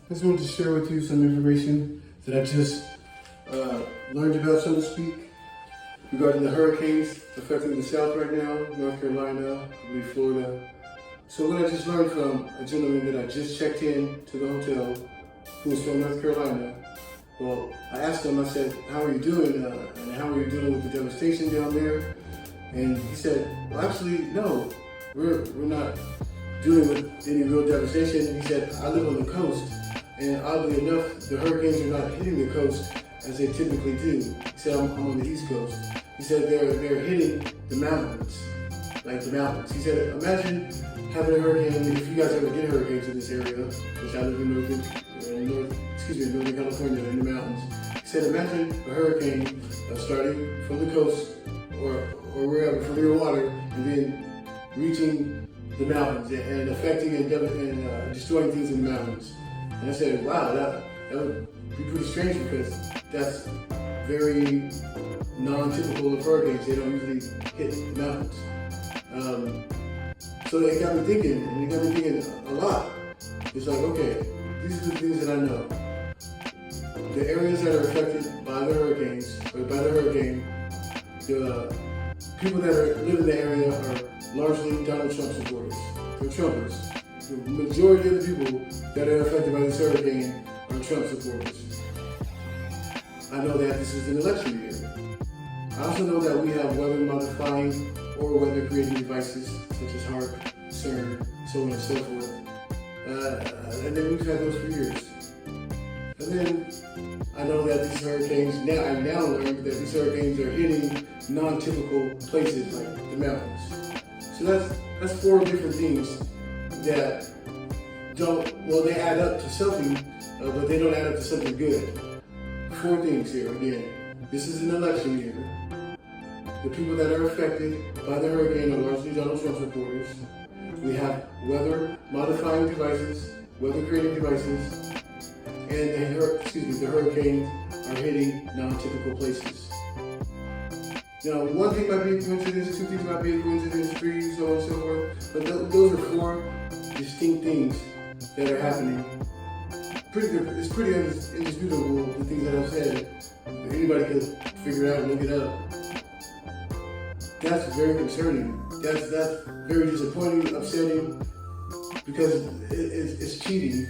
I just wanted to share with you some information that I just learned about, so to speak, regarding the hurricanes affecting the South right now, North Carolina, I believe Florida. So what I just learned from a gentleman that I just checked in to the hotel, who was from North Carolina. Well, I asked him, I said, how are you doing? And how are you dealing with the devastation down there? And he said, well, actually, no, we're not dealing with any real devastation. He said, I live on the coast, and oddly enough, the hurricanes are not hitting the coast as they typically do. He said, I'm on the East Coast. He said, they're hitting the mountains, like the mountains. He said, imagine having a hurricane, if you guys ever get hurricanes in this area, which I live in Northern California, in the mountains. He said, imagine a hurricane starting from the coast or wherever, from your water, and then reaching the mountains and affecting and destroying things in the mountains. And I said, wow, that would be pretty strange because that's very non-typical of hurricanes. They don't usually hit the mountains. So it got me thinking, and it got me thinking a lot. It's like, okay, these are the things that I know. The areas that are affected by the hurricanes, or by the hurricane, the people that live in the area are largely Donald Trump supporters. They're Trumpers. The majority of the people that are affected by this hurricane are Trump supporters. I know that this is an election year. I also know that we have weather modifying or weather creating devices such as HAARP, CERN, so on and so forth. And then we've had those for years. And then I know that these hurricanes, I now learned that these hurricanes are hitting non-typical places like the mountains. So that's four different things that they add up to something, but they don't add up to something good. Four things here, again. This is an election year. The people that are affected by the hurricane are largely Donald Trump supporters. We have weather modifying devices, weather creating devices, and the hurricanes are hitting non-typical places. Now, one thing might be a coincidence, two things might be a coincidence, three, so on and so forth, but those are four distinct things that are happening. It's pretty indisputable, the things that I've said. Anybody could figure it out and look it up. That's very concerning. That's very disappointing, upsetting, because it's cheating.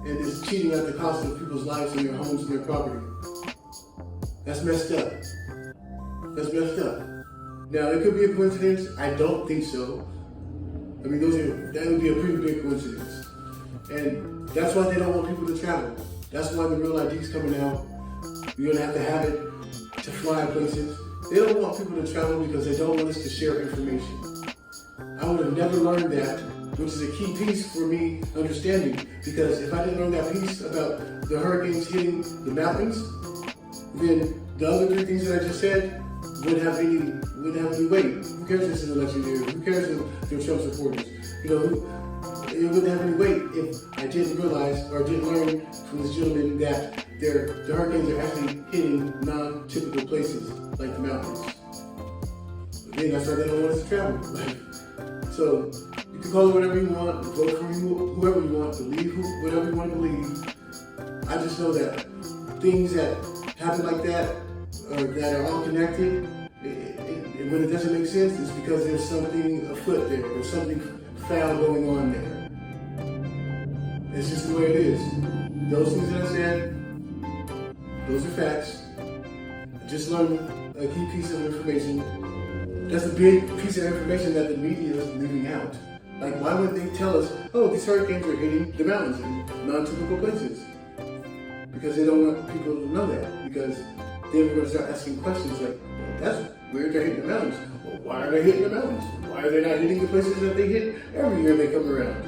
And it's cheating at the cost of people's lives and their homes and their property. That's messed up. That's messed up. Now, it could be a coincidence. I don't think so. I mean, that would be a pretty big coincidence. And that's why they don't want people to travel. That's why the real ID is coming out. You're gonna have to have it to fly places. They don't want people to travel because they don't want us to share information. I would have never learned that, which is a key piece for me understanding. Because if I didn't learn that piece about the hurricanes hitting the mountains, then the other three things that I just said wouldn't have any weight. Who cares if it's an election year? Who cares if they're Trump supporters? It wouldn't have any weight if I didn't realize or didn't learn from this gentleman that the hurricanes are actually hitting non-typical places like the mountains. Again, that's why they don't want us to travel. So you can call it whatever you want, vote for whoever you want, believe whatever you want to believe. I just know that things that happen like that, or that are all connected, when it doesn't make sense, it's because there's something afoot there, there's something foul going on there. It's just the way it is. Those things that I said, those are facts. I just learned a key piece of information. That's a big piece of information that the media is leaving out. Like, why would they tell us, oh, these hurricanes are hitting the mountains in non-typical places? Because they don't want people to know that. Because then we're going to start asking questions like, well, that's weird, they're hitting the mountains. Well, why are they hitting the mountains? Why are they not hitting the places that they hit every year they come around?